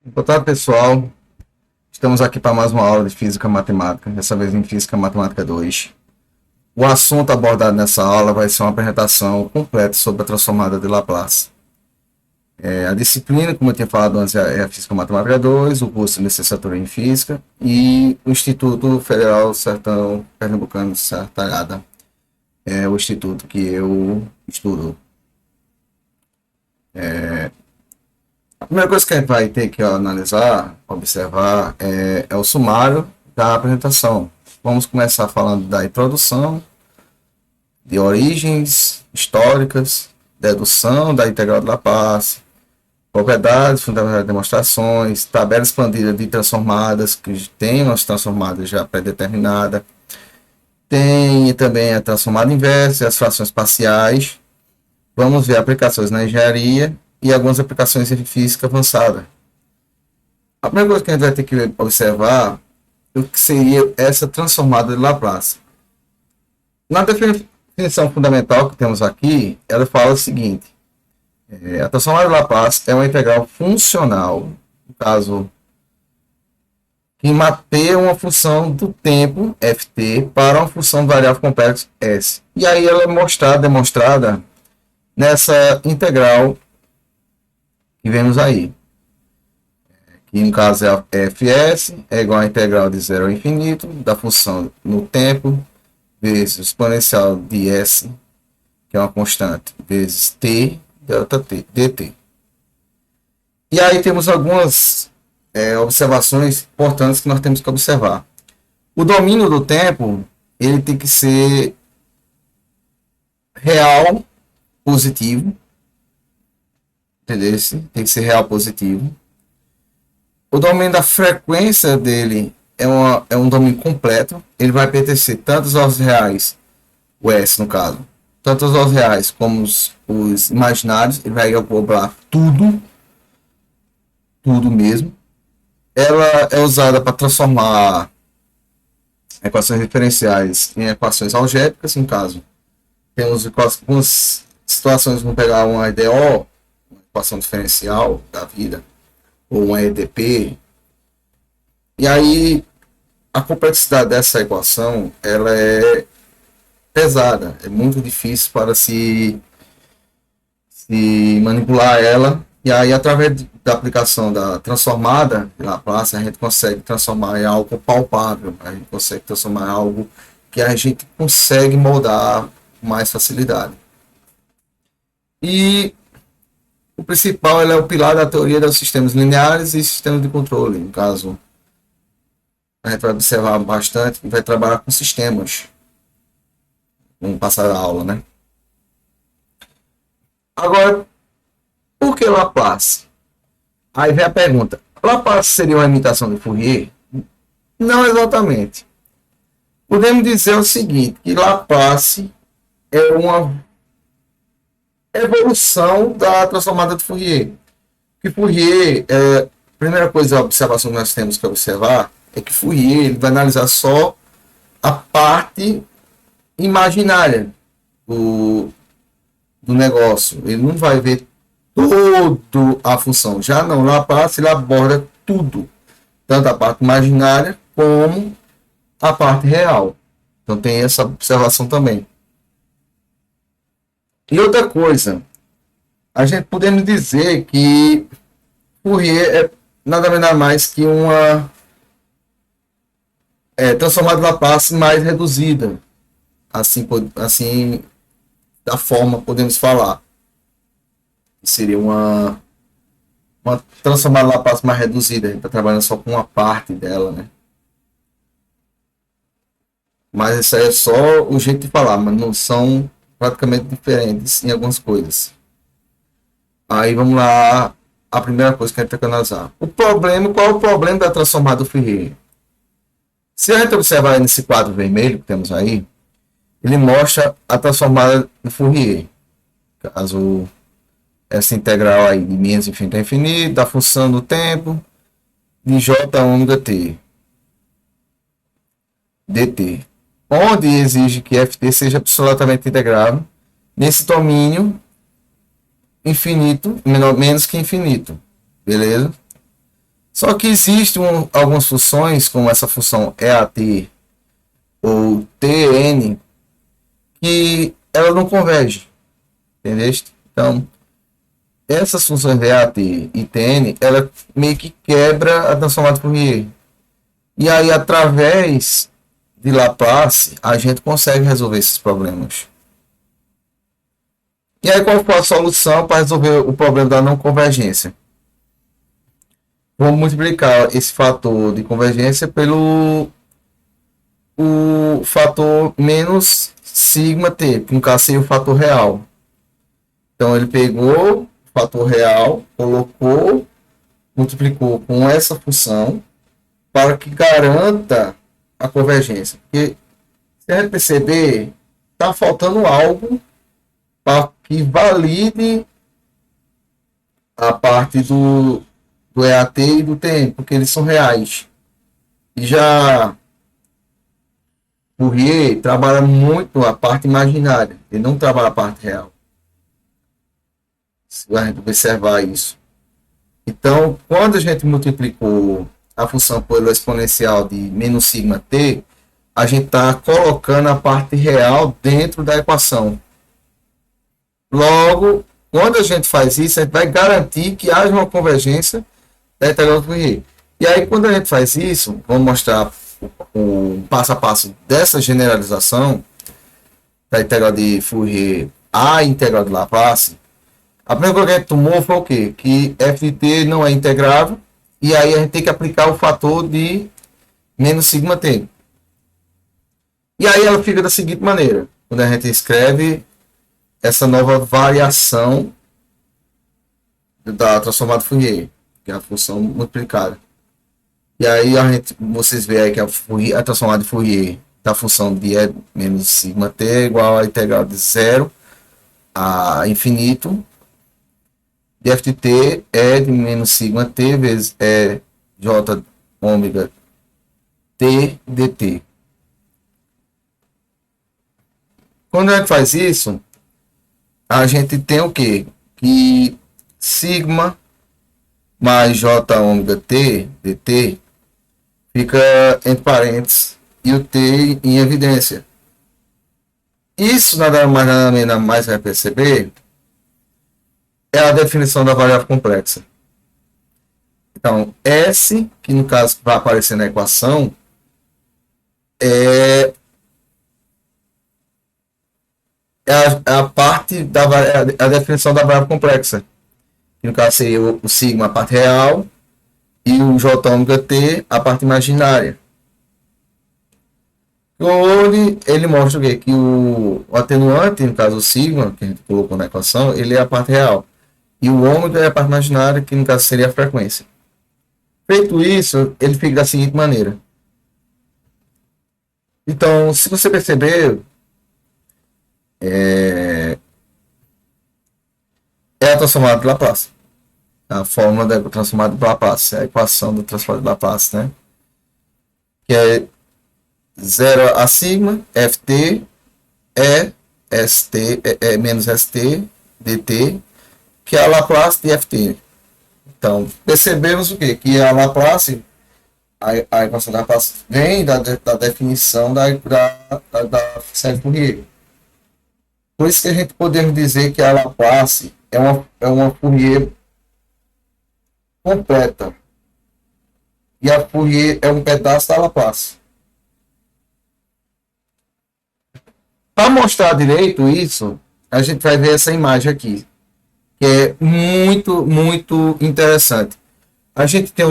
Boa tarde, pessoal. Estamos aqui para mais uma aula de Física Matemática, dessa vez em Física Matemática 2. O assunto abordado nessa aula vai ser uma apresentação completa sobre a transformada de Laplace. A disciplina, como eu tinha falado antes, é a Física Matemática 2, o curso de licenciatura em Física e o Instituto Federal Sertão Pernambucano de Sertalhada. É o instituto que eu estudo. A primeira coisa que a gente vai ter que analisar, observar, é o sumário da apresentação. Vamos começar falando da introdução, de origens históricas, dedução da integral de Laplace, propriedades fundamentais de demonstrações, tabela expandida de transformadas, que tem umas transformadas já pré-determinadas. Tem também a transformada inversa e as frações parciais. Vamos ver aplicações na engenharia e algumas aplicações em física avançada. A primeira coisa que a gente vai ter que observar é o que seria essa transformada de Laplace. Na definição fundamental que temos aqui, ela fala o seguinte: a transformada de Laplace é uma integral funcional, no caso, que mapeia uma função do tempo, ft, para uma função variável complexa, s. E aí ela é demonstrada nessa integral que vemos aí, que no caso é a fs, é igual a integral de 0 ao infinito, da função no tempo, vezes o exponencial de s, que é uma constante, vezes t, delta t, dt. E aí temos algumas observações importantes que nós temos que observar. O domínio do tempo, ele tem que ser real, positivo, entendeu? Tem que ser real positivo. O domínio da frequência dele é um domínio completo. Ele vai pertencer tanto aos reais, o S no caso, tanto aos reais como os imaginários. Ele vai englobar tudo mesmo. Ela é usada para transformar equações diferenciais em equações algébricas. No caso, temos algumas situações, vamos pegar uma EDO, equação diferencial da vida, ou uma EDP, e aí a complexidade dessa equação ela é pesada, é muito difícil para se manipular ela, e aí através da aplicação da transformada de Laplace a gente consegue transformar em algo palpável, a gente consegue transformar em algo que a gente consegue moldar com mais facilidade. E o principal é o pilar da teoria dos sistemas lineares e sistemas de controle. No caso, a gente vai observar bastante e vai trabalhar com sistemas. Vamos passar a aula, né? Agora, por que Laplace? Aí vem a pergunta: Laplace seria uma imitação de Fourier? Não exatamente. Podemos dizer o seguinte, que Laplace é uma evolução da transformada de Fourier. Que Fourier, a primeira coisa, a observação que nós temos que observar é que Fourier ele vai analisar só a parte imaginária do negócio. Ele não vai ver toda a função. Já não, Laplace ele aborda tudo, tanto a parte imaginária como a parte real. Então tem essa observação também. E outra coisa, a gente podemos dizer que Fourier é nada mais que uma transformada de Laplace mais reduzida, assim da forma podemos falar. Seria uma transformada de Laplace mais reduzida, a gente está trabalhando só com uma parte dela, né? Mas isso aí é só o jeito de falar, mas não são praticamente diferentes em algumas coisas. Aí vamos lá, a primeira coisa que a gente tem que analisar. Qual é o problema da transformada do Fourier? Se a gente observar nesse quadro vermelho que temos aí, ele mostra a transformada do Fourier. Caso essa integral aí de menos infinito a infinito, da função do tempo, de j ômega t, dt. Onde exige que ft seja absolutamente integrável nesse domínio infinito, menos que infinito, beleza? Só que existem algumas funções, como essa função EAT ou TN, que ela não converge, entendeu? Então, essas funções EAT e TN, ela meio que quebra a transformada Fourier. E aí, através de Laplace, a gente consegue resolver esses problemas. E aí, qual foi a solução para resolver o problema da não convergência? Vamos multiplicar esse fator de convergência pelo o fator menos sigma t, que no caso seria o fator real. Então ele pegou o fator real, colocou, multiplicou com essa função para que garanta a convergência. Porque se a gente perceber, está faltando algo para que valide a parte do EAT e do TM, porque eles são reais. E já Fourier trabalha muito a parte imaginária, ele não trabalha a parte real. Se a gente observar isso. Então, quando a gente multiplicou a função pelo exponencial de menos sigma t, a gente está colocando a parte real dentro da equação. Logo, quando a gente faz isso, a gente vai garantir que haja uma convergência da integral do Fourier. E aí, quando a gente faz isso, vamos mostrar o passo a passo dessa generalização da integral de Fourier à integral de Laplace. A primeira coisa que a gente tomou foi o quê? Que f de t não é integrável, e aí a gente tem que aplicar o fator de menos sigma t. E aí ela fica da seguinte maneira, quando a gente escreve essa nova variação da transformada Fourier, que é a função multiplicada. E aí vocês veem aí que a transformada de Fourier da função de e menos sigma t é igual a integral de 0 a infinito de f de t é de menos sigma t vezes j ômega t dt. Quando a gente faz isso, a gente tem o quê? Que sigma mais j ômega t dt fica entre parênteses e o t em evidência. Isso nada mais nada menos vai perceber é a definição da variável complexa. Então, S, que no caso vai aparecer na equação, é a parte a definição da variável complexa. Que no caso seria o sigma, a parte real, e o j ômega t, a parte imaginária. Onde ele mostra o quê? Que o atenuante, no caso o sigma, que a gente colocou na equação, ele é a parte real. E o ômega é a parte imaginária, que no caso seria a frequência. Feito isso, ele fica da seguinte maneira. Então, se você perceber, é a transformada de Laplace. A fórmula da transformada de Laplace, a equação da transformada de Laplace, né? Que é 0 a sigma, ft, st, menos st, dt, que é a Laplace de ft. Então, percebemos o quê? Que a Laplace, a equação da Laplace vem da definição da série Fourier. Por isso que a gente podemos dizer que a Laplace é uma Fourier completa. E a Fourier é um pedaço da Laplace. Para mostrar direito isso, a gente vai ver essa imagem aqui, que é muito, muito interessante. A gente tem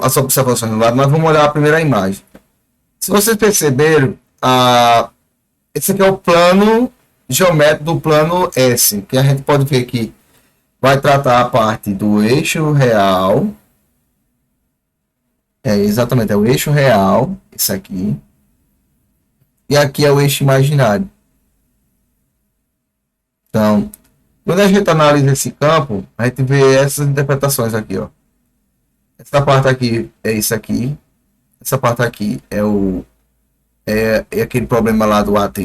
as observações do lado, mas vamos olhar a primeira imagem. Se vocês perceberam, esse aqui é o plano geométrico do plano S, que a gente pode ver que vai tratar a parte do eixo real. Exatamente, é o eixo real, esse aqui. E aqui é o eixo imaginário. Então, quando a gente analisa esse campo, a gente vê essas interpretações aqui, ó. Essa parte aqui é isso aqui. Essa parte aqui é aquele problema lá do AT.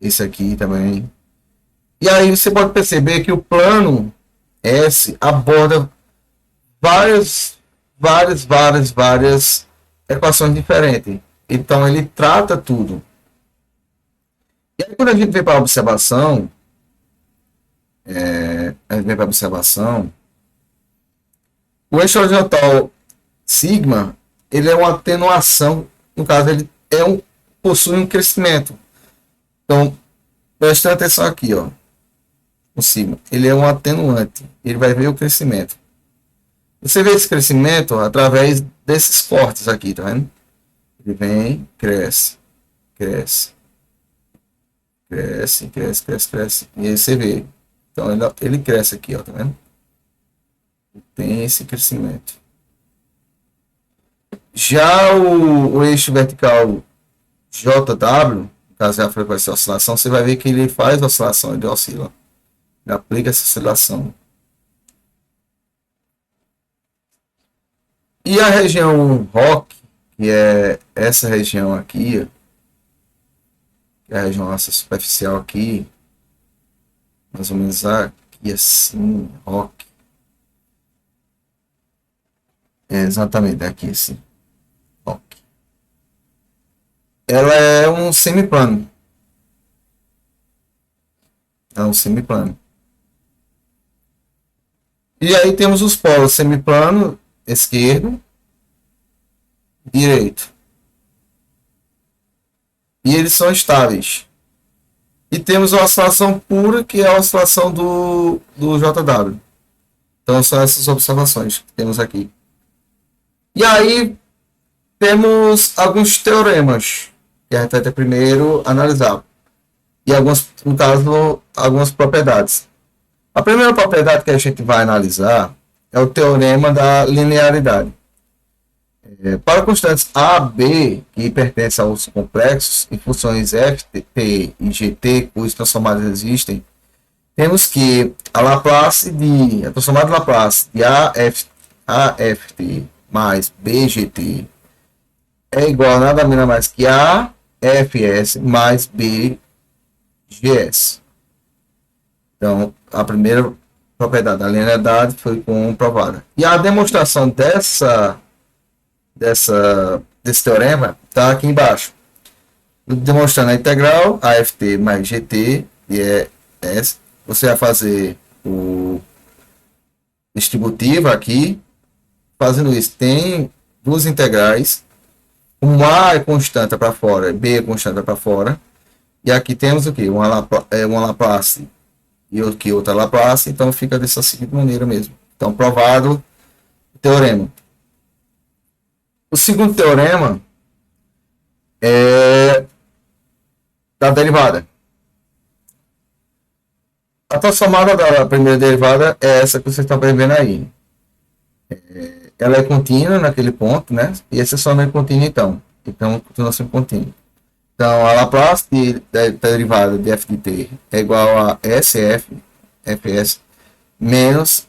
Esse aqui também. E aí você pode perceber que o plano S aborda várias várias equações diferentes. Então ele trata tudo. E aí quando a gente vem para a observação, o eixo horizontal sigma, ele é uma atenuação, no caso ele possui um crescimento. Então, presta atenção aqui, ó. O sigma, ele é um atenuante, ele vai ver o crescimento. Você vê esse crescimento através desses cortes aqui, tá vendo? Ele vem, cresce. E aí você vê. Então ele cresce aqui, ó, tá vendo? Tem esse crescimento. Já o eixo vertical JW, no caso é a frequência de oscilação, você vai ver que ele faz oscilação, ele oscila. Ele aplica essa oscilação. E a região ROC, que é essa região aqui, que é a região nossa superficial aqui, mais ou menos aqui assim, ROC. É exatamente aqui assim, ROC. Ela é um semiplano. É um semiplano. E aí temos os polos semiplano, esquerdo, direito. E eles são estáveis. E temos a oscilação pura, que é a oscilação do JW. Então são essas observações que temos aqui. E aí temos alguns teoremas que a gente vai ter primeiro analisar. E no caso, algumas propriedades. A primeira propriedade que a gente vai analisar é o teorema da linearidade. Para constantes A, B, que pertencem aos complexos, e funções f, t e gt, cujas transformadas existem, temos que a transformada de Laplace de AFT mais BGT é igual a nada menos mais que AFS mais BGS. Então, a primeira propriedade da linearidade foi comprovada. E a demonstração desse teorema está aqui embaixo. Demonstrando a integral AFT mais GT e S. Você vai fazer o distributivo aqui. Fazendo isso, tem duas integrais. Uma A é constante para fora, B é constante para fora. E aqui temos o que? Uma Laplace e aqui outra Laplace. Então fica dessa seguinte maneira mesmo. Então, provado o teorema. O segundo teorema é da derivada. A transformada da primeira derivada é essa que vocês estão vendo aí. Ela é contínua naquele ponto, né? E essa só não é contínua, então. Então, continua sendo contínua. Então, a Laplace da derivada de f de t é igual a SF, Fs, menos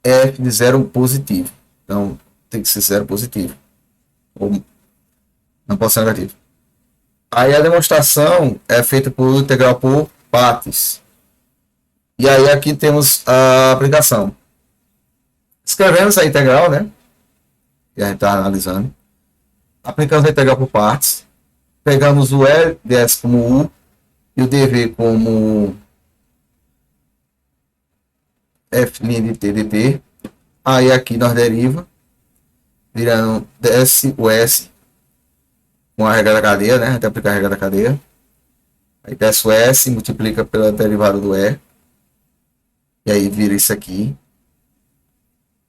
f de zero positivo. Então, tem que ser zero positivo. Ou não pode ser negativo. Aí a demonstração é feita por integral por partes. E aí aqui temos a aplicação. Escrevemos a integral, né? Que a gente está analisando. Aplicamos a integral por partes. Pegamos o LDS como U e o DV como F' de T dt. Aí aqui nós deriva, virando desce o S com a regra da cadeia, né? A gente aplica a regra da cadeia. Aí desce o S, multiplica pela derivada do E. E aí vira isso aqui.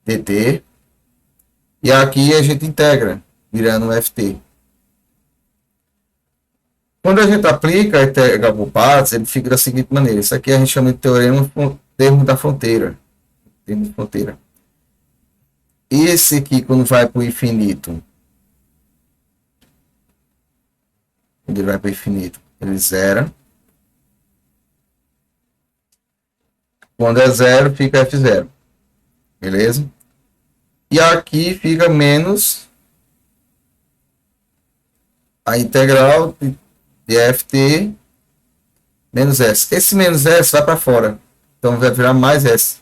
dt. E aqui a gente integra, virando ft. Quando a gente aplica a integral por partes, ele fica da seguinte maneira. Isso aqui a gente chama de teorema termo da fronteira. Termo de fronteira. Esse aqui, quando vai para o infinito, ele zera. Quando é zero, fica f0. Beleza? E aqui fica menos a integral de ft menos s. Esse menos s vai para fora. Então vai virar mais s.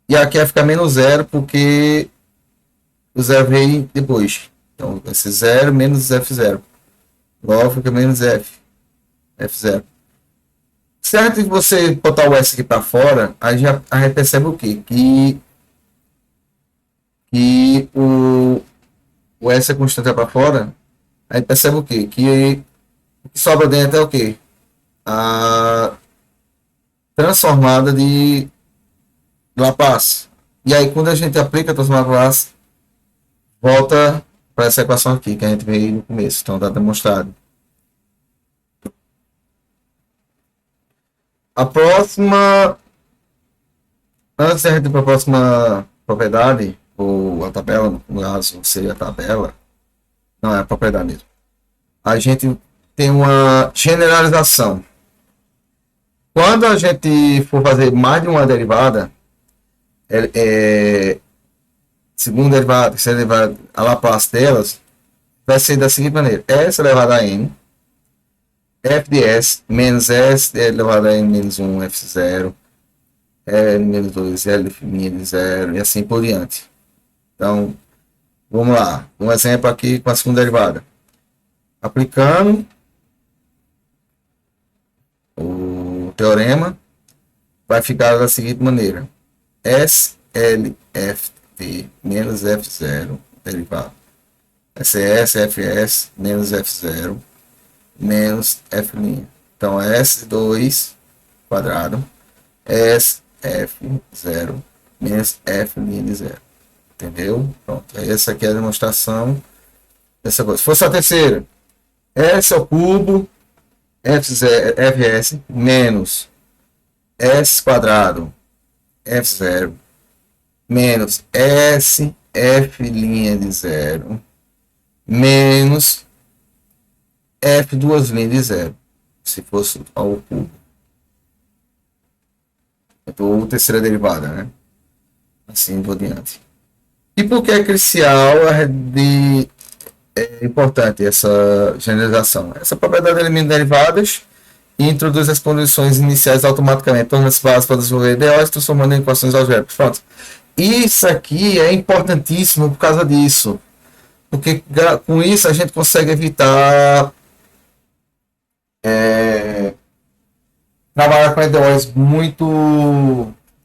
E aqui vai ficar menos zero porque o zero vem depois. Então, vai ser 0 menos F0. Logo fica menos F0. Certo que você botar o S aqui para fora, a gente percebe o quê? Que o S é constante para fora, aí percebe o quê? Que o que sobra dentro é o quê? A transformada de Laplace. E aí, quando a gente aplica a transformada de Laplace, volta para essa equação aqui que a gente veio no começo. Então, está demonstrado. A próxima. Antes de a gente ir para a próxima propriedade, ou a tabela, no caso, seria a tabela. Não, é a propriedade mesmo. A gente tem uma generalização. Quando a gente for fazer mais de uma derivada, segunda derivada, terceira derivada, a Laplace delas, vai ser da seguinte maneira: S elevado a N, F de S, menos S elevado a N menos 1, F0, L menos 2, L de 0, e assim por diante. Então, vamos lá. Um exemplo aqui com a segunda derivada. Aplicando o teorema, vai ficar da seguinte maneira: SLFT menos F0 derivado. SSFS menos F0 menos F'. Então, S2 quadrado SF0 menos F' de 0. Entendeu? Pronto. Essa aqui é a demonstração dessa coisa. Se fosse a terceira, S ao cubo F0, Fs menos S quadrado F0 menos S F' de 0 menos F duas linhas de 0. Se fosse ao cubo. Ou terceira derivada, né? Assim por diante. E por que é crucial é importante essa generalização? Essa propriedade elimina derivadas e introduz as condições iniciais automaticamente, torna-se base para desenvolver ideais, transformando em equações algébricas. Pronto. Isso aqui é importantíssimo por causa disso. Porque com isso a gente consegue evitar trabalhar com EDOs muito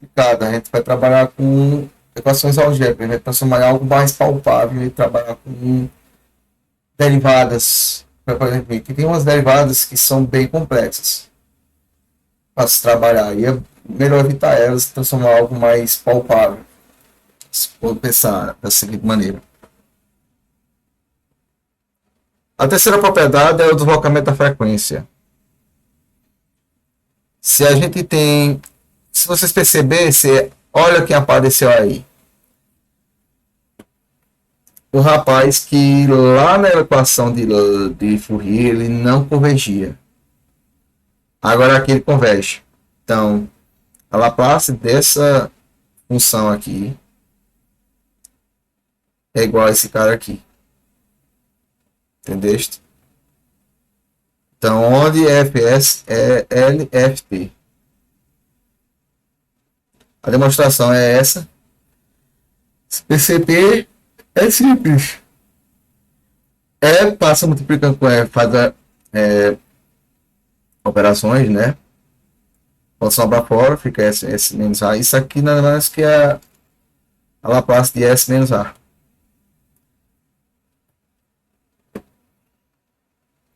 complicadas. A gente vai trabalhar com equações algébricas, né? Transformar em algo mais palpável e trabalhar com derivadas. Por exemplo, tem umas derivadas que são bem complexas para se trabalhar. E é melhor evitar elas e transformar algo mais palpável. Se for pensar da seguinte maneira. A terceira propriedade é o deslocamento da frequência. Se a gente tem... Se vocês perceberem, olha quem apareceu aí. O rapaz que lá na equação de Fourier ele não convergia. Agora aqui ele converge. Então, a Laplace dessa função aqui é igual a esse cara aqui. Entendeste? Então, onde Fs é LFT. A demonstração é essa. Se perceber, é simples. Passa multiplicando com F, faz operações, né? Pode sobrar fora, fica S menos A. Isso aqui nada mais que a Laplace de S menos A.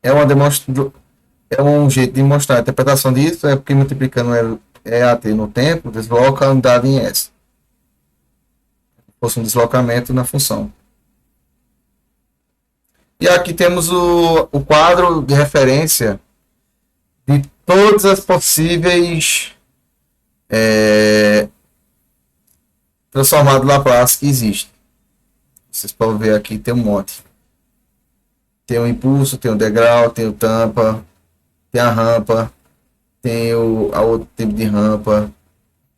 É um jeito de mostrar a interpretação disso, é porque multiplicando EAT no tempo, desloca a unidade em S. Fosse um deslocamento na função. E aqui temos o quadro de referência de todas as possíveis transformadas de Laplace que existem. Vocês podem ver aqui, tem um monte. Tem o impulso, tem o degrau, tem o tampa, tem a rampa, tem a outro tipo de rampa.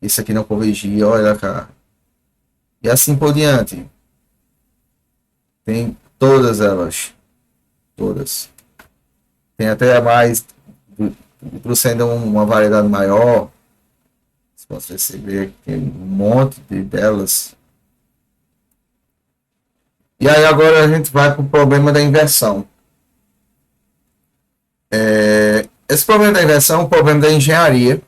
Isso aqui não convergia, olha cá. E assim por diante. Tem todas elas. Todas. Tem até mais, trouxendo uma variedade maior. Você pode perceber que tem um monte delas. E aí agora a gente vai para o problema da inversão. Esse problema da inversão é um problema da engenharia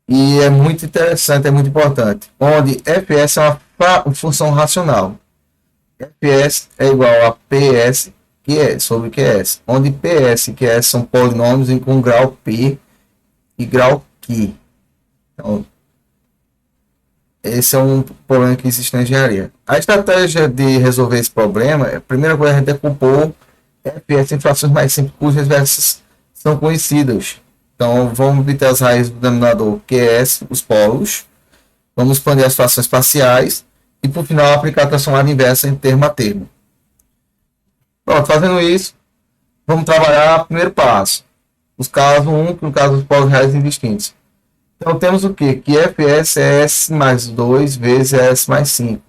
e é muito interessante, é muito importante. Onde fs é uma função racional. fs é igual a ps, que é sobre qs. Onde ps e qs são polinômios com grau p e grau q. Então, esse é um problema que existe na engenharia. A estratégia de resolver esse problema, a primeira coisa, a gente decompor fs em frações mais simples, cujas versas são conhecidas. Então, vamos obter as raízes do denominador QS, os polos, vamos expandir as frações parciais e, por final, aplicar a transformada inversa em termo a termo. Pronto, fazendo isso, vamos trabalhar o primeiro passo. Os casos 1, que no caso dos polos reais indistintos. Então, temos o quê? Que Fs é S mais 2 vezes S mais 5.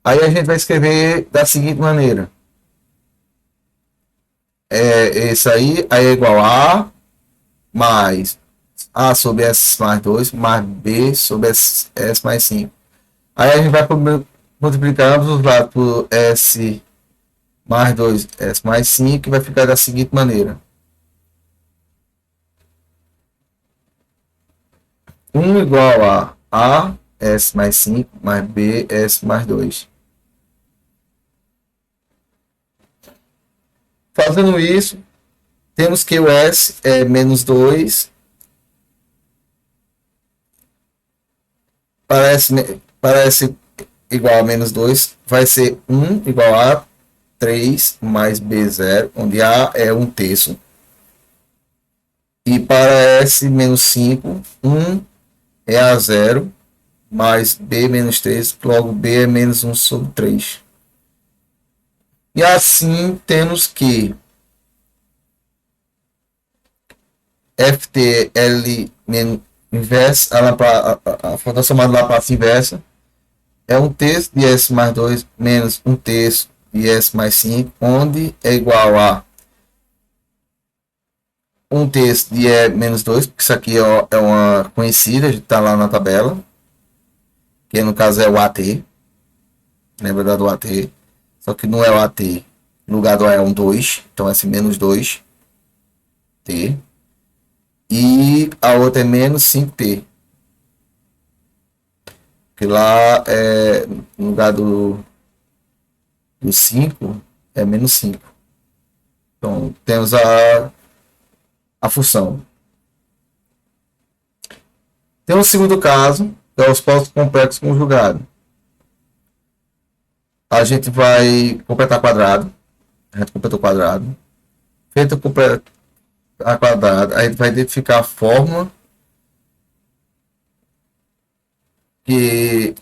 Aí a gente vai escrever da seguinte maneira. Esse aí é igual a mais A sobre S mais 2 mais B sobre S mais 5. Aí a gente vai multiplicar ambos os lados por S mais 2, S mais 5, que vai ficar da seguinte maneira. 1 igual a S mais 5 mais B, S mais 2. Fazendo isso, temos que o S é menos 2. Parece igual a menos 2. Vai ser 1 igual a 3 mais B0, onde A é 1 terço. E para S menos 5, 1 é A 0 mais B menos 3, logo B é menos 1 sobre 3. E assim temos que FTL inversa, a função chamada Laplace inversa, é 1 terço de S mais 2 menos 1 terço de S mais 5, onde é igual a 1 terço de E menos 2, porque isso aqui é uma conhecida, está lá na tabela, que no caso é o AT, lembra do AT, só que não é o AT, no lugar do A é um 2, então é esse menos 2, T, e a outra é menos 5T, que lá é, no lugar do 5 é menos 5. Então temos a função. Tem um segundo caso, que é os postos complexos conjugados. A gente vai completar quadrado. A gente completou quadrado. Feito a quadrado, a gente vai identificar a fórmula que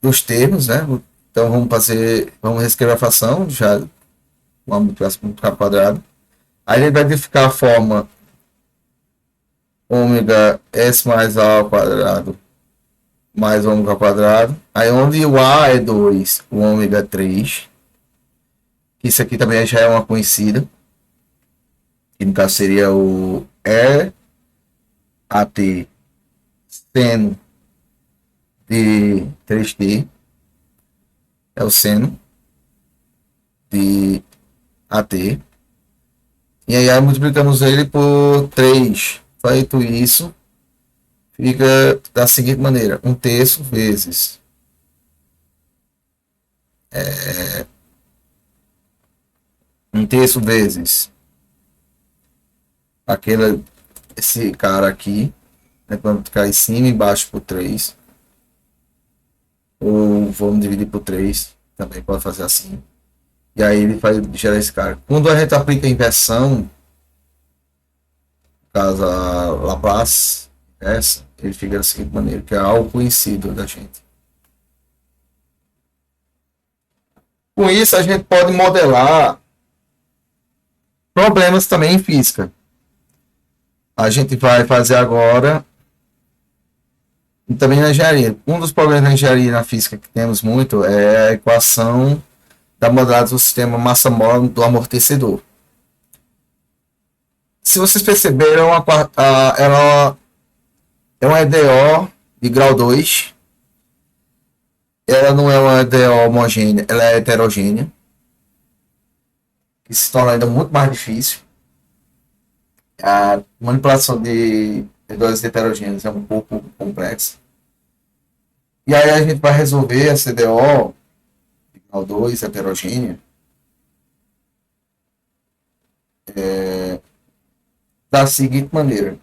dos termos, né? Então vamos reescrever a fração, já vamos multiplicar quadrado. Aí ele vai identificar a forma ômega S mais A ao quadrado mais ômega ao quadrado. Aí onde o A é 2, o ômega é 3. Isso aqui também já é uma conhecida. Que no caso seria o EAT seno de 3T. É o seno de AT. E aí multiplicamos ele por 3. Feito isso, fica da seguinte maneira: 1 terço vezes 1 terço vezes esse cara aqui, né, vamos ficar em cima e embaixo por 3, ou vamos dividir por 3, também pode fazer assim, e aí ele vai gerar esse cara. Quando a gente aplica a inversão, no caso a Laplace, ele fica da seguinte maneira, que é algo conhecido da gente. Com isso a gente pode modelar problemas também em física. A gente vai fazer agora e também na engenharia. Um dos problemas da engenharia e na física que temos muito é a equação da modelagem do sistema massa-mola do amortecedor. Se vocês perceberam, ela é uma EDO de grau 2. ela não é uma EDO homogênea, ela é heterogênea, que se torna ainda muito mais difícil. A manipulação de EDOs heterogêneos é um pouco complexa. E aí a gente vai resolver essa EDO, grau 2, heterogênea, da seguinte maneira.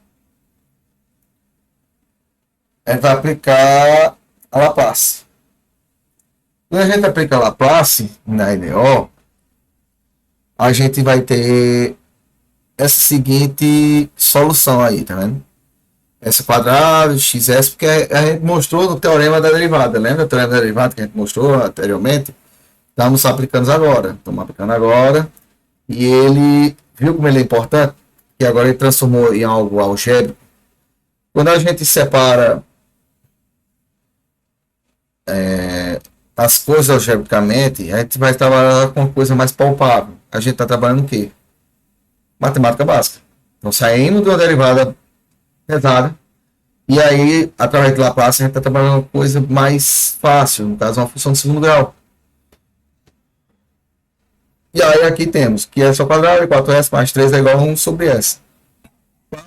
A gente vai aplicar a Laplace. Quando a gente aplica a Laplace na EDO, a gente vai ter essa seguinte solução aí, tá vendo? S quadrado, xs, porque a gente mostrou no teorema da derivada. Lembra o teorema da derivada que a gente mostrou anteriormente? Estamos aplicando agora. Estamos aplicando agora. E ele, viu como ele é importante? Que agora ele transformou em algo algébrico. Quando a gente separa as coisas algebricamente, a gente vai trabalhar com uma coisa mais palpável. A gente está trabalhando o quê? Matemática básica. Então saímos de uma derivada pesada e aí, através de Laplace, a gente está trabalhando uma coisa mais fácil, no caso, uma função de segundo grau. E aí aqui temos que s ao quadrado, 4s mais 3 é igual a 1 sobre s.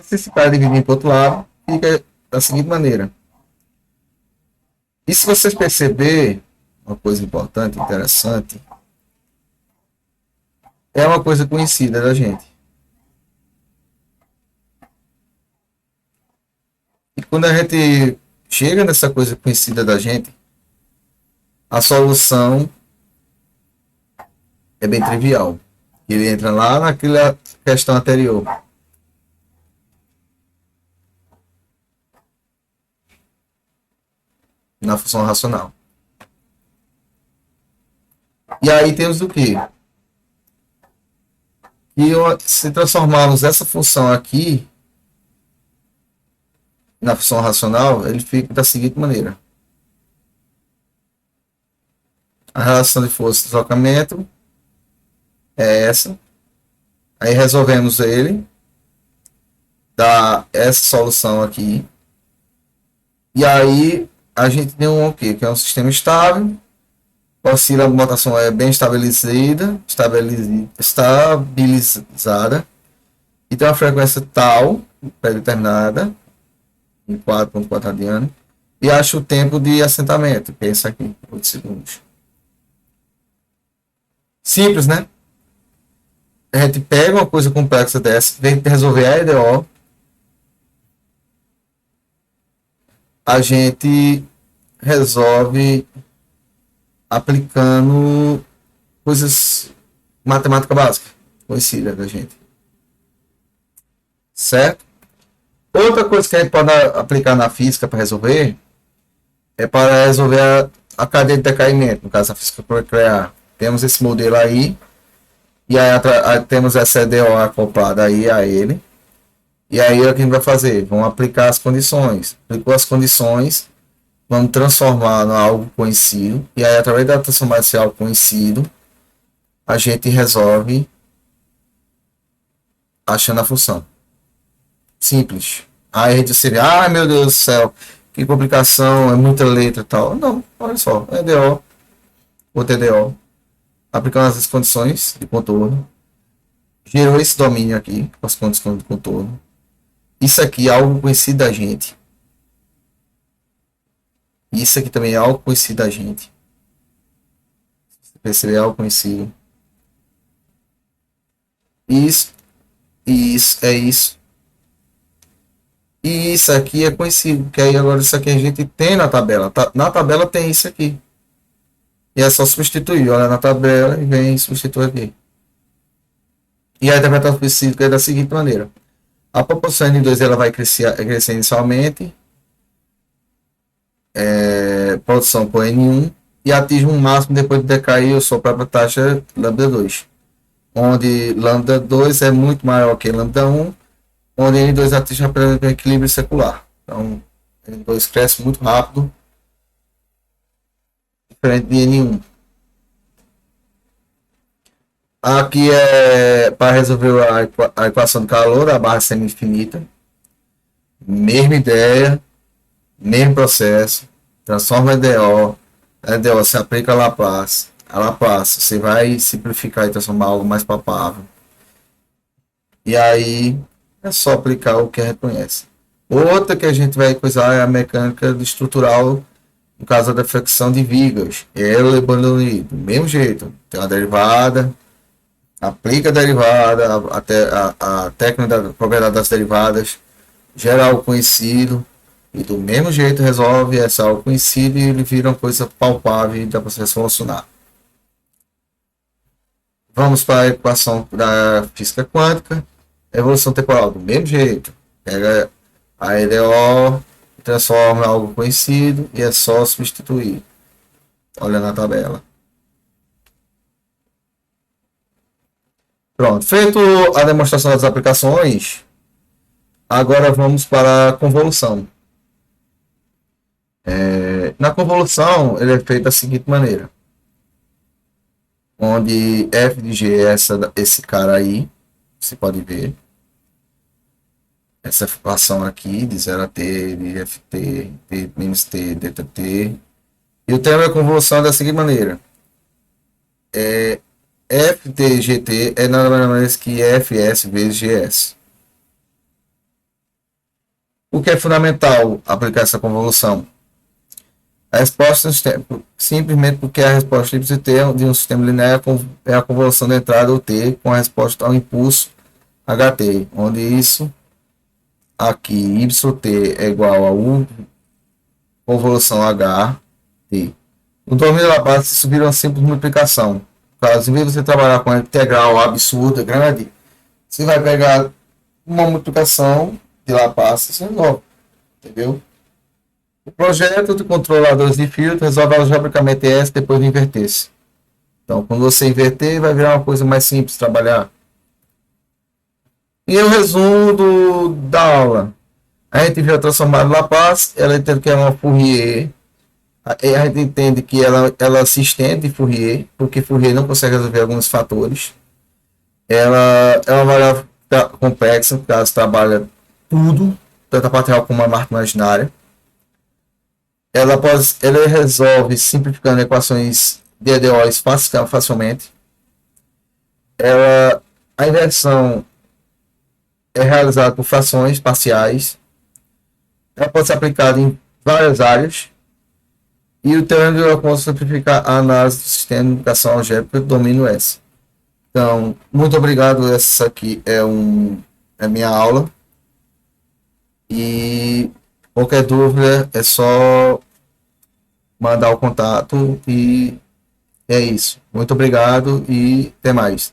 Se esse cara dividir para o outro lado, fica da seguinte maneira. E se vocês perceberem, uma coisa importante, interessante, é uma coisa conhecida da gente. E quando a gente chega nessa coisa conhecida da gente, a solução é bem trivial. Ele entra lá naquela questão anterior. Na função racional. E aí temos o quê? E se transformarmos essa função aqui na função racional, ele fica da seguinte maneira. A relação de força de deslocamento é essa. Aí resolvemos ele. Dá essa solução aqui. E aí a gente tem um quê? Que é um sistema estável. Oscila, a mutação é bem estabilizada. E tem uma frequência tal, pré-determinada, em 4.4 radianos. E acha o tempo de assentamento, que é isso aqui, 8 segundos. Simples, né? A gente pega uma coisa complexa dessa, vem resolver a EDO. A gente resolve aplicando coisas matemática básica, conhecida da gente. Certo? Outra coisa que a gente pode aplicar na física para resolver é para resolver a cadeia de decaimento, no caso a física nuclear. Temos esse modelo aí, e aí temos essa EDO acoplada aí a ele. E aí o que a gente vai fazer? Vamos aplicar as condições. Aplicou as condições, vamos transformar em algo conhecido. E aí, através da transformação desse algo conhecido, a gente resolve achando a função. Simples. Aí a gente seria, meu Deus do céu, que complicação, é muita letra e tal. Não, olha só, EDO, o TDO, aplicando as condições de contorno, gerou esse domínio aqui, com as condições de contorno. Isso aqui é algo conhecido da gente. Isso aqui também é algo conhecido da gente. Você percebe, é algo conhecido. Isso. É isso. E isso aqui é conhecido. Porque aí agora isso aqui a gente tem na tabela. Na tabela tem isso aqui. E é só substituir. Olha na tabela e vem substituir aqui. E a interpretação específica é da seguinte maneira. A proporção N2 ela vai crescer inicialmente. Produção por N1 e atinge um máximo depois de decair a sua própria taxa λ2, onde λ2 é muito maior que λ1, onde N2 atinge o equilíbrio secular. Então, N2 cresce muito rápido, diferente de N1. Aqui é para resolver a equação de calor da barra semi-infinita. Mesma ideia, mesmo processo. Transforma EDO, Entendeu? Você aplica a Laplace. A Laplace, você vai simplificar e transformar algo mais palpável. E aí é só aplicar o que a gente conhece. Outra que a gente vai coisar é a mecânica estrutural, no caso da flexão de vigas. Ela é do mesmo jeito. Tem uma derivada, aplica a derivada, a técnica da propriedade das derivadas, gera algo conhecido, e do mesmo jeito resolve essa algo conhecido e ele vira uma coisa palpável e dá para você solucionar. Vamos para a equação da física quântica. Evolução temporal, do mesmo jeito. Pega a EDO, transforma em algo conhecido e é só substituir. Olha na tabela. Pronto, feito a demonstração das aplicações, agora vamos para a convolução. Na convolução, ele é feito da seguinte maneira. Onde f de g é esse cara aí, você pode ver. Essa equação aqui, de 0 a t, de ft, t menos t, ΔT. E o termo da convolução é da seguinte maneira. F de gt é nada mais que fs vezes gs. O que é fundamental aplicar essa convolução? A resposta simplesmente porque a resposta y de um sistema linear é a convolução da entrada, o t, com a resposta ao impulso ht, onde isso aqui, yt é igual a u convolução ht. No domínio da base, isso vira uma simples multiplicação. Caso em vez de você trabalhar com a integral absurda, grande, você vai pegar uma multiplicação de Laplace e você resolve. Entendeu? O projeto de controladores de filtro resolve algebricamente S depois de inverter-se. Então, quando você inverter, vai virar uma coisa mais simples de trabalhar. E o resumo da aula. A gente viu a transformada de Laplace, ela entende que é uma Fourier. A gente entende que ela se estende de Fourier, porque Fourier não consegue resolver alguns fatores. Ela é uma variável complexa, porque ela trabalha tudo, tanto a parte real como a parte imaginária. Ela resolve simplificando equações de EDOs facilmente. A inversão é realizada por frações parciais. Ela pode ser aplicada em várias áreas. E o teorema de Laplace simplifica a análise do sistema de indicação algébrica do domínio S. Então, muito obrigado. Essa aqui é minha aula. E qualquer dúvida é só mandar o contato e é isso. Muito obrigado e até mais.